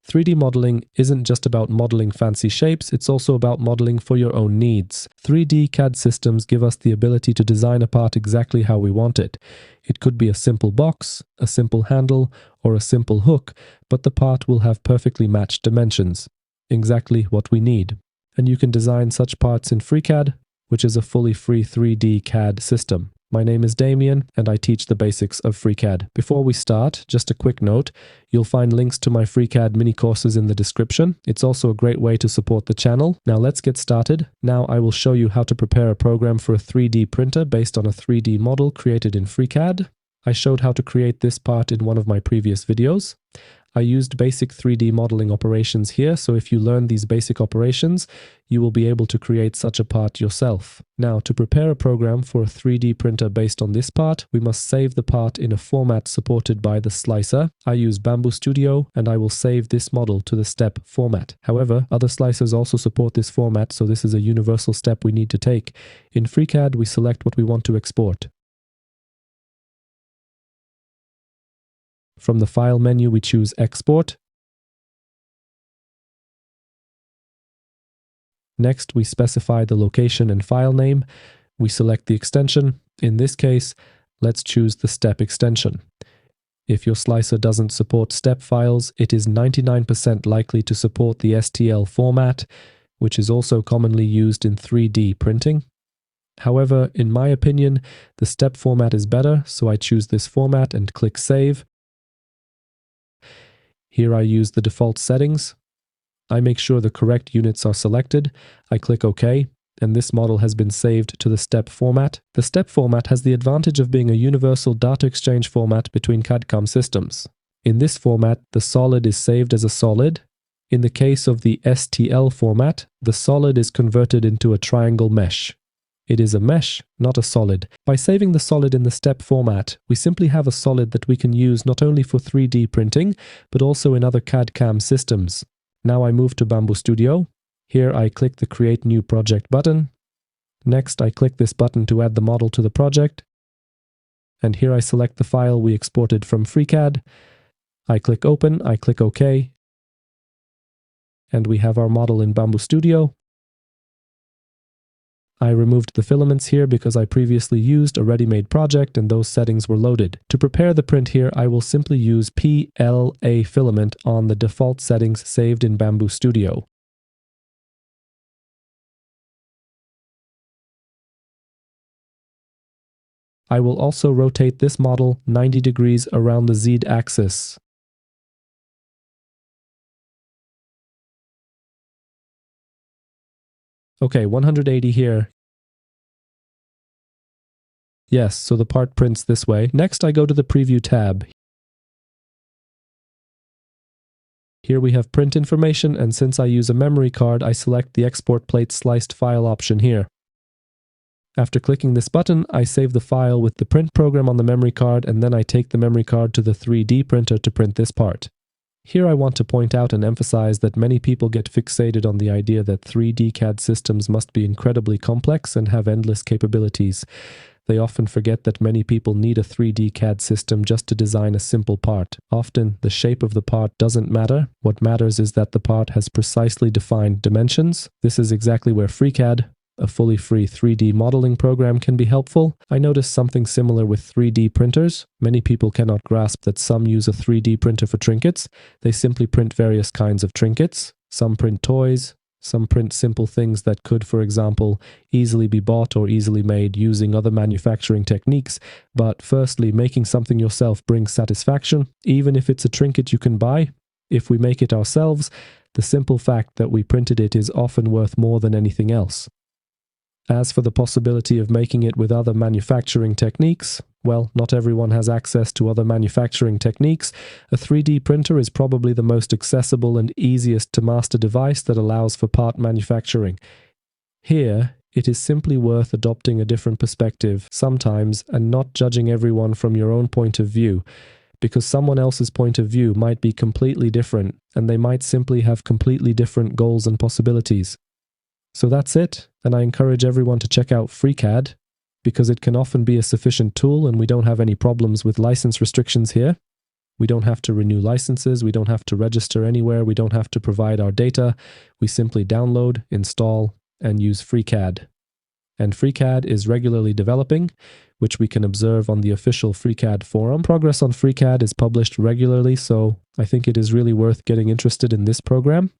3D modeling isn't just about modeling fancy shapes, it's also about modeling for your own needs. 3D CAD systems give us the ability to design a part exactly how we want it. It could be a simple box, a simple handle, or a simple hook, but the part will have perfectly matched dimensions. Exactly what we need. And you can design such parts in FreeCAD, which is a fully free 3D CAD system. My name is Damien, and I teach the basics of FreeCAD. Before we start, just a quick note, you'll find links to my FreeCAD mini courses in the description. It's also a great way to support the channel. Now let's get started. Now I will show you how to prepare a program for a 3D printer based on a 3D model created in FreeCAD. I showed how to create this part in one of my previous videos. I used basic 3D modeling operations here, so if you learn these basic operations, you will be able to create such a part yourself. Now, to prepare a program for a 3D printer based on this part, we must save the part in a format supported by the slicer. I use Bambu Studio, and I will save this model to the step format. However, other slicers also support this format, so this is a universal step we need to take. In FreeCAD, we select what we want to export. From the File menu, we choose Export. Next, we specify the location and file name. We select the extension. In this case, let's choose the step extension. If your slicer doesn't support step files, it is 99% likely to support the STL format, which is also commonly used in 3D printing. However, in my opinion, the step format is better, so I choose this format and click Save. Here I use the default settings. I make sure the correct units are selected. I click OK, and this model has been saved to the step format. The step format has the advantage of being a universal data exchange format between CAD/CAM systems. In this format, the solid is saved as a solid. In the case of the STL format, the solid is converted into a triangle mesh. It is a mesh, not a solid. By saving the solid in the step format, we simply have a solid that we can use not only for 3D printing, but also in other CAD/CAM systems. Now I move to Bambu Studio. Here I click the Create New Project button. Next, I click this button to add the model to the project. And here I select the file we exported from FreeCAD. I click Open, I click OK. And we have our model in Bambu Studio. I removed the filaments here because I previously used a ready-made project and those settings were loaded. To prepare the print here, I will simply use PLA filament on the default settings saved in Bambu Studio. I will also rotate this model 90 degrees around the Z-axis. Okay, 180 here. Yes, so the part prints this way. Next, I go to the Preview tab. Here we have print information, and since I use a memory card, I select the Export Plate Sliced File option here. After clicking this button, I save the file with the print program on the memory card, and then I take the memory card to the 3D printer to print this part. Here I want to point out and emphasize that many people get fixated on the idea that 3D CAD systems must be incredibly complex and have endless capabilities. They often forget that many people need a 3D CAD system just to design a simple part. Often, the shape of the part doesn't matter. What matters is that the part has precisely defined dimensions. This is exactly where FreeCAD, a fully free 3D modeling program, can be helpful. I noticed something similar with 3D printers. Many people cannot grasp that some use a 3D printer for trinkets. They simply print various kinds of trinkets. Some print toys. Some print simple things that could, for example, easily be bought or easily made using other manufacturing techniques. But firstly, making something yourself brings satisfaction, even if it's a trinket you can buy. If we make it ourselves, the simple fact that we printed it is often worth more than anything else. As for the possibility of making it with other manufacturing techniques, well, not everyone has access to other manufacturing techniques. A 3D printer is probably the most accessible and easiest to master device that allows for part manufacturing. Here, it is simply worth adopting a different perspective sometimes and not judging everyone from your own point of view, because someone else's point of view might be completely different, and they might simply have completely different goals and possibilities. So that's it, and I encourage everyone to check out FreeCAD, because it can often be a sufficient tool and we don't have any problems with license restrictions here. We don't have to renew licenses. We don't have to register anywhere. We don't have to provide our data. We simply download, install, and use FreeCAD. And FreeCAD is regularly developing, which we can observe on the official FreeCAD forum. Progress on FreeCAD is published regularly, so I think it is really worth getting interested in this program.